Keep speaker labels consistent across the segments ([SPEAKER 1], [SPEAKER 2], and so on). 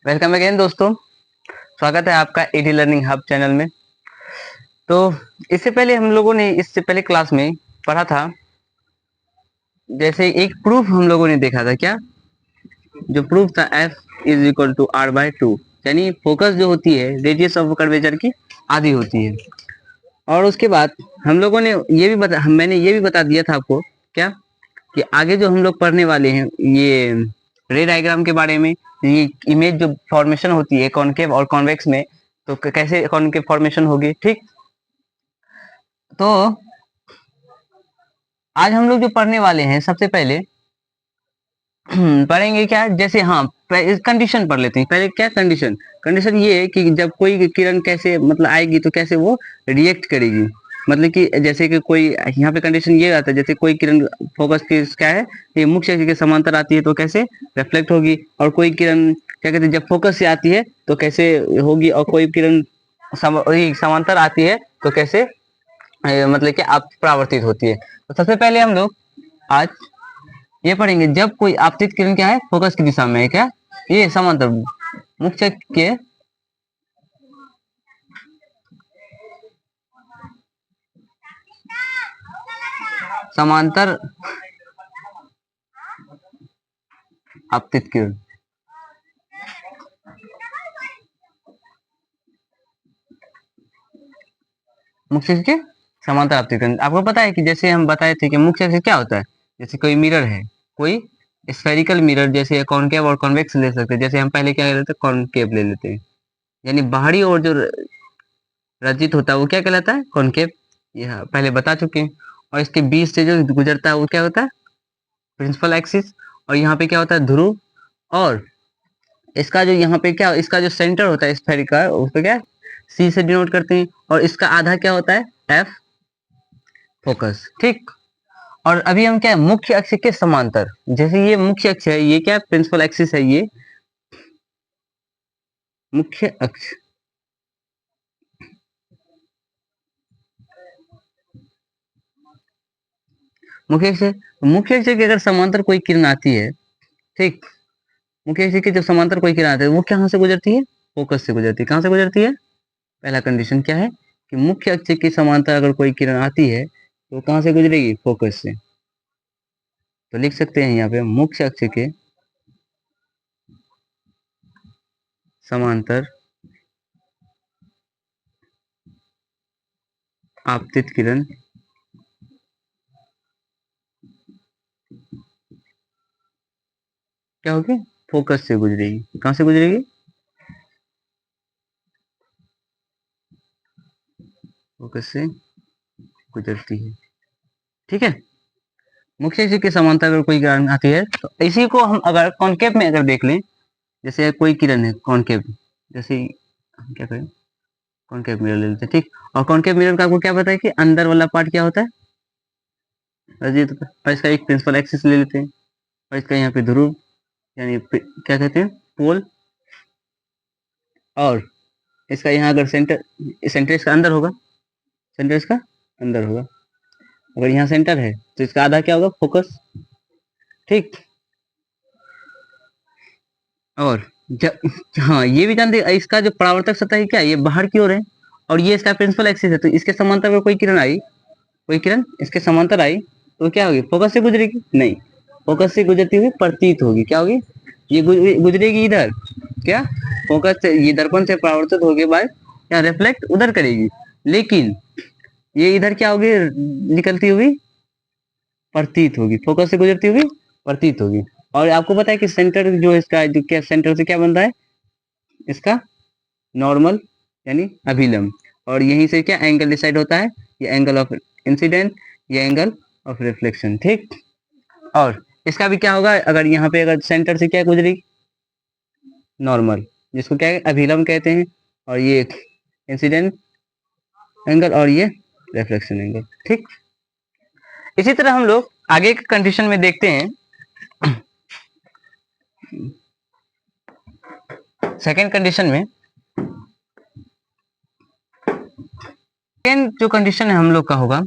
[SPEAKER 1] Welcome again दोस्तों। स्वागत है आपका एडी लर्निंग हब चैनल में। तो इससे पहले हम लोगों ने इससे पहले क्लास में पढ़ा था, जैसे एक प्रूफ हम लोगों ने देखा था। क्या जो प्रूफ था, F is equal to R/2, यानी फोकस जो होती है रेडियस ऑफ कर्वेचर की आधी होती है। और उसके बाद हम लोगों ने मैंने ये भी बता दिया था आपको क्या, कि आगे जो हम लोग पढ़ने वाले हैं ये रे डायग्राम के बारे में। ये इमेज जो फॉर्मेशन होती है कॉनकेव और कॉन्वेक्स में, तो कैसे कॉनकेव फॉर्मेशन होगी। ठीक, तो आज हम लोग जो पढ़ने वाले हैं सबसे पहले पढ़ेंगे क्या, जैसे हाँ कंडीशन पढ़ लेते हैं पहले। क्या कंडीशन? कंडीशन ये है कि जब कोई किरण कैसे मतलब आएगी तो कैसे वो रिएक्ट करेगी। मतलब कि जैसे कि कोई यहाँ पे कंडीशन ये आता है, जैसे कोई किरण फोकस की क्या है, ये मुख्य अक्ष के समांतर आती है तो कैसे रिफ्लेक्ट होगी। और कोई किरण क्या कहते हैं, जब फोकस से आती है तो कैसे होगी। और कोई किरण समांतर आती है तो कैसे मतलब कि आप परावर्तित होती है। तो सबसे पहले हम लोग आज ये पढ़ेंगे, जब कोई आपतित किरण क्या है फोकस की दिशा में है, क्या ये समांतर मुख्य के समांतर आपतित किरण, मुख्य के समांतर आपतित किरण। आपको पता है कि जैसे हम बताए थे कि मुख्य से क्या होता है, जैसे कोई मिरर है, कोई स्फेरिकल मिरर, जैसे कॉनकेव और कॉन्वेक्स ले सकते हैं। जैसे हम पहले क्या लेते हैं, कॉनकेव ले लेते हैं, यानी बाहरी और जो रचित होता है वो क्या कहलाता है, कॉनकेव। यह पहले बता चुके हैं। और इसके बीच से जो गुजरता है वो क्या होता है, प्रिंसिपल एक्सिस। और यहाँ पे क्या होता है, ध्रुव। और इसका जो यहाँ पे क्या, इसका जो सेंटर होता है स्फेरिक का, उसको क्या सी से डिनोट करते हैं। और इसका आधा क्या होता है, एफ फोकस। ठीक, और अभी हम क्या है, मुख्य अक्ष के समांतर, जैसे ये मुख्य अक्ष है, ये क्या प्रिंसिपल एक्सिस है, ये मुख्य अक्ष। मुख्य अक्ष के अगर समांतर कोई किरण आती है, ठीक, मुख्य अक्ष के जब समांतर कोई किरण आती है वो कहाँ से गुजरती है, फोकस से गुजरती है। कहाँ से गुजरती है? पहला कंडीशन क्या है कि मुख्य अक्ष के समांतर अगर कोई किरण आती है तो कहाँ से गुजरेगी, फोकस से। तो लिख सकते हैं यहाँ पे मुख्य अक्ष के समांतर आपतित किरण क्या होगी, फोकस से गुजरेगी। कहाँ से गुजरेगी, फोकस से गुजरती है। ठीक है, मुख्य अक्ष के समांतर अगर कोई किरण आती है तो इसी को हम अगर कॉनकेव में अगर देख लें, जैसे कोई किरण है कॉनकेव, जैसे हम क्या करें, कॉनकेव मिरर ले लेते हैं। ठीक, और कॉनकेव मिरर का आपको क्या पता है कि अंदर वाला पार्ट क्या होता है, रजित होता है। और इसका एक प्रिंसिपल एक्सिस ले लेते हैं, और इसका यहाँ पे ध्रुव यानी क्या कहते हैं, पोल। और इसका यहाँ अगर सेंटर इसका अंदर होगा, सेंटर इसका अंदर होगा। अगर यहाँ सेंटर है तो इसका आधा क्या होगा, फोकस। ठीक, और जब हाँ ये भी जानते हैं, इसका जो परावर्तक सतह है क्या, ये बाहर की ओर है। और ये इसका प्रिंसिपल एक्सिस है, तो इसके समांतर अगर कोई किरण आई, कोई किरण इसके समांतर आई तो क्या होगी, फोकस से गुजरेगी नहीं, फोकस से गुजरती हुई प्रतीत होगी। क्या होगी, ये गुजरेगी इधर, क्या फोकस से, ये दर्पण से परावर्तित होके बाद क्या रिफ्लेक्ट उधर करेगी। लेकिन ये इधर क्या होगी, निकलती हुई प्रतीत होगी, फोकस से गुजरती हुई प्रतीत होगी। और आपको पता है कि सेंटर जो इसका जो क्या सेंटर से क्या बन रहा है, इसका नॉर्मल यानी अभिलंब। और यहीं से क्या एंगल डिसाइड होता है, ये एंगल ऑफ इंसिडेंट, ये एंगल ऑफ रिफ्लेक्शन। ठीक, और इसका भी क्या होगा, अगर यहाँ पे अगर सेंटर से क्या गुजरी, नॉर्मल, जिसको क्या है अभिलंब कहते हैं। और ये इंसिडेंट एंगल और ये रिफ्लेक्शन एंगल। ठीक, इसी तरह हम लोग आगे के कंडीशन में देखते हैं। सेकेंड कंडीशन में, सेकेंड जो कंडीशन है हम लोग का होगा,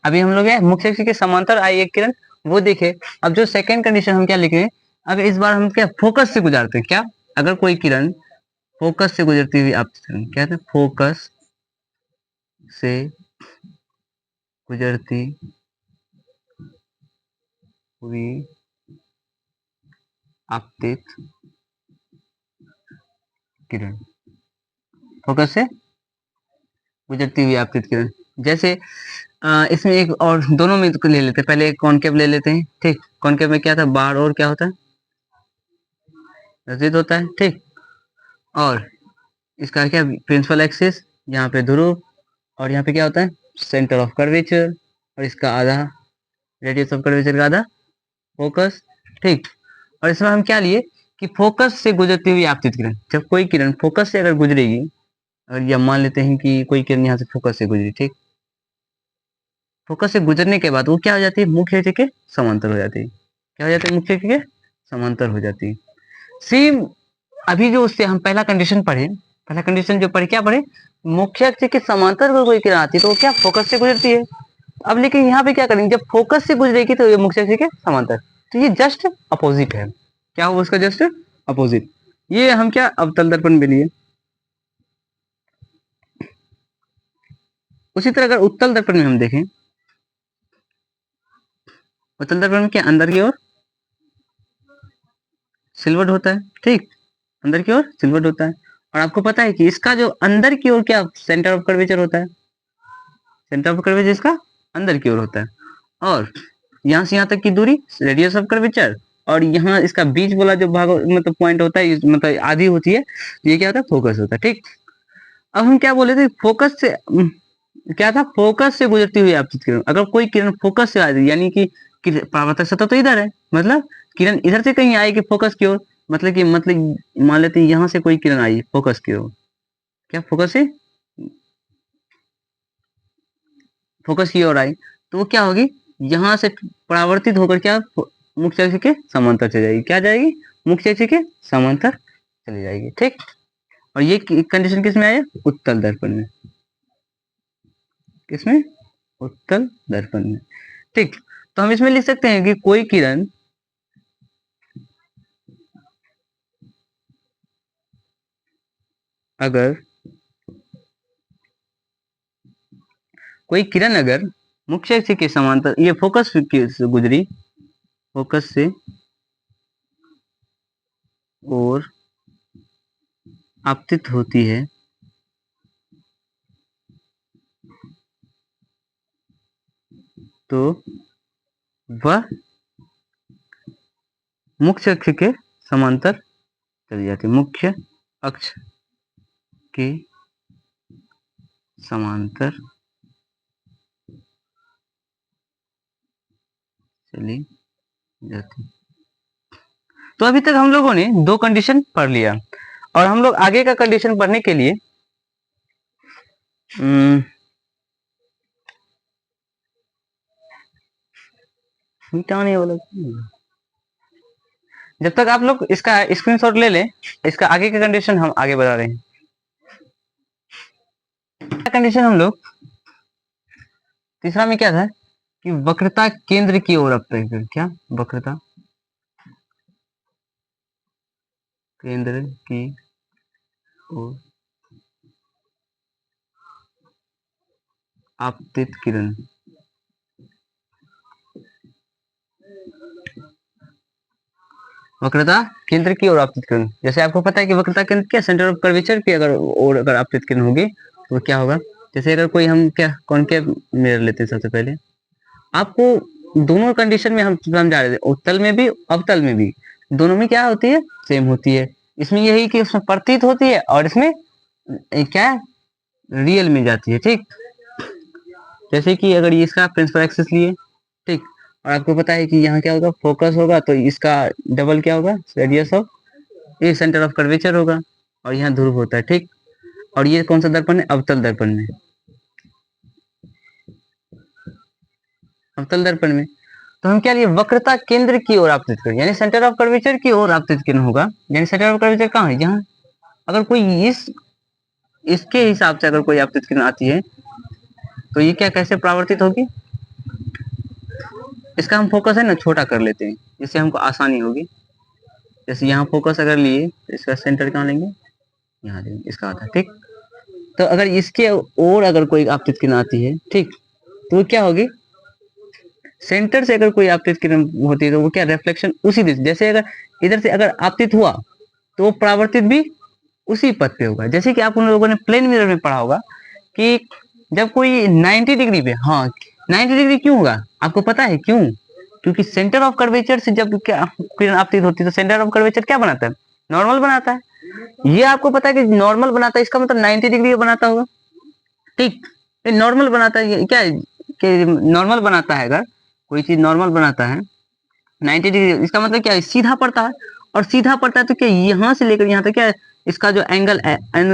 [SPEAKER 1] अभी हम लोग मुख्य अक्ष के समांतर आई एक किरण वो देखे। अब जो सेकेंड कंडीशन हम क्या लिखे, अब इस बार हम क्या फोकस से गुजारते हैं, क्या अगर कोई किरण फोकस से गुजरती हुई आपतित किरण, क्या कहते हैं, फोकस से गुजरती हुई आपतित किरण, फोकस से गुजरती हुई आपतित किरण, जैसे इसमें एक और दोनों में ले लेते हैं, पहले एक कॉनकेव ले लेते हैं, ठीक। कॉनकेव में क्या था, बार और क्या होता है, रजित होता है, ठीक। और इसका क्या, प्रिंसिपल एक्सिस, यहाँ पे ध्रुव, और यहाँ पे क्या होता है, सेंटर ऑफ कर्वेचर, और इसका आधा रेडियस ऑफ कर्वेचर का आधा फोकस, ठीक। और इसमें हम क्या लिए कि फोकस से गुजरती हुई आपतित किरण, जब कोई किरण फोकस से अगर गुजरेगी, अगर ये मान लेते हैं कि कोई किरण यहाँ से फोकस से गुजरी, ठीक, फोकस से गुजरने के बाद वो क्या हो जाती है, मुख्य अक्ष के समांतर हो जाती है, क्या हो जाती है, मुख्य अक्ष के समांतर हो जाती है। सेम अभी जो उससे हम पहला कंडीशन पढ़े, पहला कंडीशन जो पढ़े, क्या पढ़े, मुख्य अक्ष के समांतर अगर कोई किरण आती है तो वो क्या, फोकस से गुजरती है। अब लेकिन यहाँ पे क्या करेंगे, जब फोकस से गुजरेगी तो ये मुख्य अक्ष के समांतर, तो ये जस्ट अपोजिट है, क्या होगा उसका, जस्ट अपोजिट। ये हम क्या अवतल दर्पण में लिए। उसी तरह अगर उत्तल दर्पण में हम देखें, उत्तल दर्पण में क्या, अंदर की ओर सिल्वर्ड होता है, ठीक, अंदर की ओर सिल्वर्ड होता है। और आपको पता है कि इसका जो अंदर की ओर क्या, सेंटर ऑफ कर्वेचर होता है, सेंटर ऑफ कर्वेचर इसका अंदर की ओर होता है। और यहाँ से यहाँ तक की दूरी रेडियस ऑफ कर्वेचर, और यहाँ इसका बीच वाला जो भाग मतलब पॉइंट होता है, मतलब आधी होती है, तो ये क्या होता है, फोकस होता है, ठीक। अब हम क्या बोले थे, फोकस से क्या था, फोकस से गुजरती हुई आपतित किरण, अगर कोई किरण फोकस से आ रही, यानी कि परावर्तक सतह तो इधर है, मतलब किरण इधर से कहीं आएगी फोकस की ओर, मतलब कि मतलब मान लेते हैं यहाँ से कोई किरण आई फोकस की ओर, क्या फोकस से, फोकस की ओर आई, तो वो क्या होगी, यहाँ से परावर्तित होकर क्या, मुख्य अक्ष के समांतर चली जाएगी, क्या जाएगी, मुख्य अक्ष के समांतर चली जाएगी, ठीक। और ये कंडीशन किस में आया, उत्तल दर्पण में, किसमें, उत्तल दर्पण में, ठीक। तो हम इसमें लिख सकते हैं कि कोई किरण अगर, कोई किरण अगर मुख्य अक्ष के समांतर, ये फोकस से गुजरी, फोकस से और आपतित होती है, तो वह मुख्य अक्ष के समांतर चली जाती है, मुख्य अक्ष के समांतर चली जाती। तो अभी तक हम लोगों ने दो कंडीशन पढ़ लिया, और हम लोग आगे का कंडीशन पढ़ने के लिए मिटाने वाला, जब तक आप लोग इसका स्क्रीनशॉट ले लें, इसका आगे का कंडीशन हम आगे बढ़ा रहे हैं। कंडीशन हम लोग तीसरा में क्या था कि वक्रता केंद्र की ओर अपतन, क्या, वक्रता केंद्र की ओर आपतित किरण, वक्रता केंद्र की ओर आपतित किरण, जैसे आपको पता है कि वक्रता केंद्र क्या, सेंटर ऑफ कर्वेचर की अगर और अगर आपतित किरण होगी तो क्या होगा, जैसे अगर कोई हम क्या कॉनकेव मिरर लेते हैं, सबसे पहले आपको दोनों कंडीशन में हम समझा रहे थे, उत्तल में भी अवतल में भी, दोनों में क्या होती है, सेम होती है। इसमें यही कि उसमें प्रतीत होती है, और इसमें क्या रियल में जाती है, ठीक। जैसे कि अगर ये इसका प्रिंसिपल एक्सिस लिए, ठीक, और आपको पता है कि यहाँ क्या होगा, फोकस होगा, तो इसका डबल क्या होगा, रेडियस ऑफ, ये सेंटर ऑफ कर्वेचर होगा, और यहाँ ध्रुव होता है, ठीक। और ये कौन सा दर्पण है, अवतल दर्पण में, अवतल दर्पण में। तो हम क्या लिए, वक्रता केंद्र की ओर आपतित किरण, यानी सेंटर ऑफ कर्वेचर की ओर आपतित किरण होगा, यानी सेंटर ऑफ कर्वेचर कहाँ है, यहाँ। अगर कोई इसके हिसाब से अगर कोई आपतित किरण आती है, तो ये क्या कैसे परावर्तित होगी, इसका हम फोकस है ना छोटा कर लेते हैं, जिससे हमको आसानी होगी। जैसे यहाँ फोकस अगर लिए तो इसका सेंटर कहाँ लेंगे, यहाँ लेंगे, इसका आता है, ठीक। तो अगर इसके और अगर कोई आपतित किरण आती है, ठीक, तो वो क्या होगी, सेंटर से अगर कोई आपतित किरण होती है तो वो क्या, रिफ्लेक्शन उसी दिशा, जैसे अगर इधर से अगर आपतित हुआ तो वो परावर्तित भी उसी पथ पे होगा। जैसे कि आप उन लोगों ने प्लेन मिरर में पढ़ा होगा कि जब कोई 90 डिग्री पे, हाँ 90 डिग्री क्यों होगा, आपको पता है क्यों, क्योंकि सेंटर ऑफ कर्वेचर से जब क्या किरण आपतित होती है तो सेंटर ऑफ कर्वेचर क्या बनाता है, नॉर्मल बनाता है। ये आपको पता है कि नॉर्मल बनाता है, इसका मतलब 90 डिग्री बनाता होगा, ठीक। नॉर्मल बनाता है, ये क्या है कि नॉर्मल बनाता है, अगर कोई चीज नॉर्मल बनाता है 90 डिग्री, इसका मतलब क्या है, सीधा पड़ता है। और सीधा पड़ता है तो क्या, यहाँ से लेकर यहाँ तक क्या है, इसका जो एंगल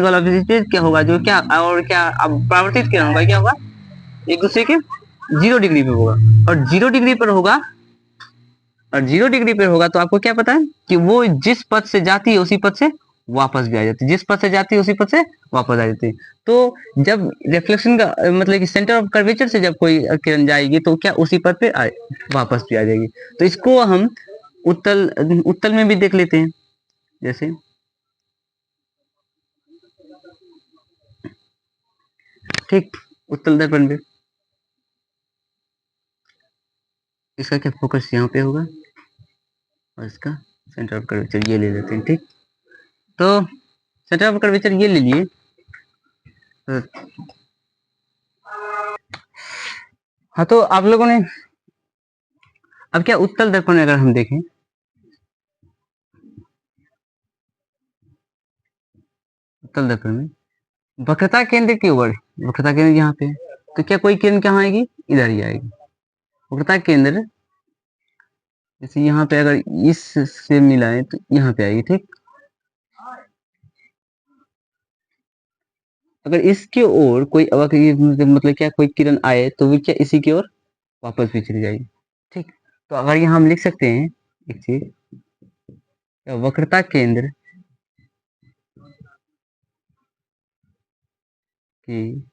[SPEAKER 1] ऑफ विजिट क्या होगा, जो क्या और क्या अब परावर्तित किरण होगा, क्या होगा, एक दूसरे के 0 डिग्री पे होगा। और 0 डिग्री पर होगा, और 0 डिग्री पे होगा तो आपको क्या पता है कि वो जिस पथ से जाती है उसी पथ से वापस भी आ जाती है, जिस पथ से जाती है उसी पथ से वापस आ जाती है। तो जब रिफ्लेक्शन का मतलब कि सेंटर ऑफ कर्वेचर से जब कोई किरण जाएगी तो क्या उसी पथ पे वापस भी आ जाएगी। तो इसको हम उत्तल उत्तल में भी देख लेते हैं, जैसे ठीक, उत्तल दर्पण पे इसका क्या फोकस यहाँ पे होगा और इसका सेंटर ऑफ कर्वेचर ये ले लेते हैं, ठीक। तो सेंटर ऑफ कर्वेचर ये ले लिए। हाँ, तो आप लोगों ने अब क्या उत्तल दर्पण में अगर हम देखें, उत्तल दर्पण में वक्रता केंद्र की ओर, वक्रता केंद्र यहाँ पे, तो क्या कोई किरण कहाँ आएगी, इधर ही आएगी। वक्रता केंद्र जैसे यहाँ पे अगर इस से मिलाएं तो यहाँ पे आएगी, ठीक। अगर इसके ओर कोई मतलब क्या कोई किरण आए तो वो क्या इसी की ओर वापस भी चली जाएगी, ठीक। तो अगर यहाँ हम लिख सकते हैं एक चीज, वक्रता केंद्र की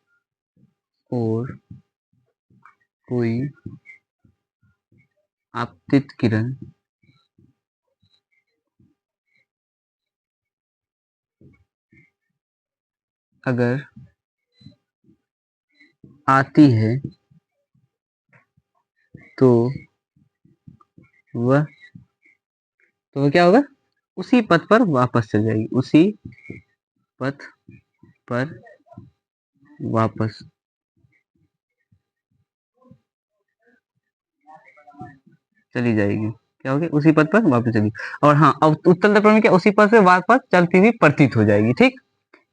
[SPEAKER 1] ओर कोई आपतित किरण अगर आती है तो वह क्या होगा, उसी पथ पर वापस चल जाएगी, उसी पथ पर वापस चली जाएगी, क्या होगी, उसी पथ पर वापस चली। और हाँ, अब उत्तल दर्पण में क्या उसी पथ से वापस चलती हुई प्रतीत हो जाएगी, ठीक।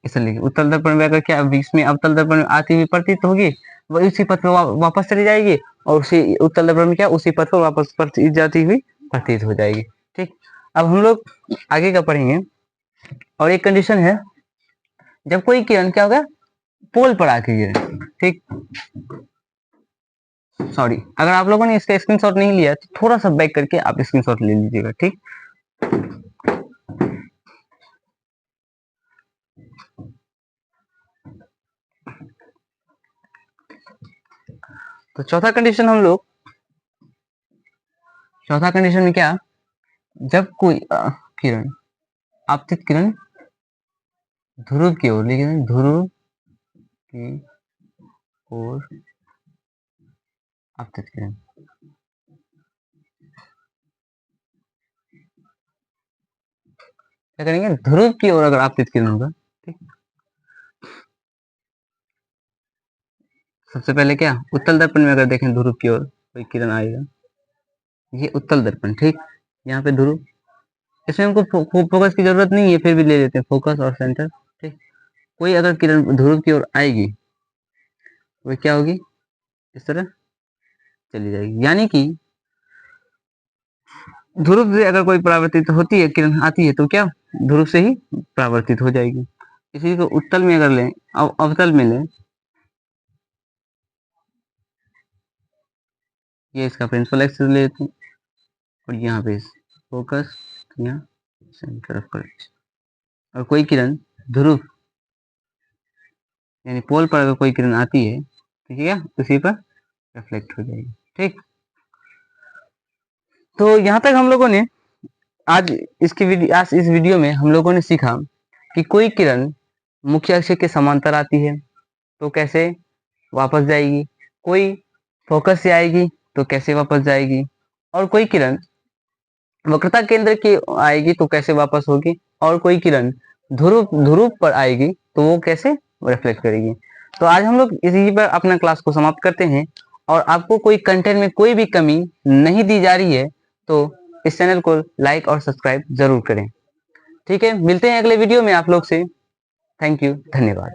[SPEAKER 1] इसलिए उत्तल दर्पण में अगर क्या बीच में अवतल दर्पण में आती हुई प्रतीत होगी, वह उसी पथ पर वापस चली जाएगी, और उसी उत्तल दर्पण में क्या उसी पथ पर वापस जाती हुई प्रतीत हो जाएगी, ठीक। अब हम लोग आगे का पढ़ेंगे। और एक कंडीशन है, जब कोई किरण क्या होगा, पोल पर आके गिरे, ठीक। सॉरी, अगर आप लोगों ने इसका स्क्रीनशॉट नहीं लिया तो थोड़ा सा बैक करके आप स्क्रीनशॉट ले लीजिएगा, ठीक। तो चौथा कंडीशन में क्या, जब कोई किरण आपतित किरण ध्रुव की ओर, लेकिन ध्रुव की ओर आपतित किरण, क्या करेंगे, ध्रुव की ओर अगर आपतित किरण होगा, ठीक। सबसे पहले क्या उत्तल दर्पण में अगर देखें ध्रुव की ओर कोई किरण आएगा, ये उत्तल दर्पण, ठीक। यहाँ पे ध्रुव, इसमें हमको फोकस की जरूरत नहीं है, फिर भी ले लेते हैं फोकस और सेंटर, ठीक। कोई अगर किरण ध्रुव की ओर आएगी वो क्या होगी, इस तरह चली जाएगी, यानी कि ध्रुव से अगर कोई परावर्तित होती है किरण आती है तो क्या ध्रुव से ही परावर्तित हो जाएगी। इसी को उत्तल में अगर लें, अवतल में लें, ये इसका प्रिंसिपल एक्सिस ले लेते हैं, और यहाँ पे फोकस, यहाँ सेंटर ऑफ कर्वेचर। और कोई किरण ध्रुव यानी पोल पर अगर कोई किरण आती है तो क्या उसी पर रिफ्लेक्ट हो जाएगी, ठीक। तो यहाँ तक हम लोगों ने आज आज इस वीडियो में हम लोगों ने सीखा कि कोई किरण मुख्य अक्ष के समांतर आती है तो कैसे वापस जाएगी, कोई फोकस से आएगी तो कैसे वापस जाएगी, और कोई किरण वक्रता केंद्र की आएगी तो कैसे वापस होगी, और कोई किरण ध्रुव ध्रुव पर आएगी तो वो कैसे रिफ्लेक्ट करेगी। तो आज हम लोग इसी पर अपना क्लास को समाप्त करते हैं। और आपको कोई कंटेंट में कोई भी कमी नहीं दी जा रही है तो इस चैनल को लाइक और सब्सक्राइब जरूर करें। ठीक है, मिलते हैं अगले वीडियो में आप लोग से। थैंक यू, धन्यवाद।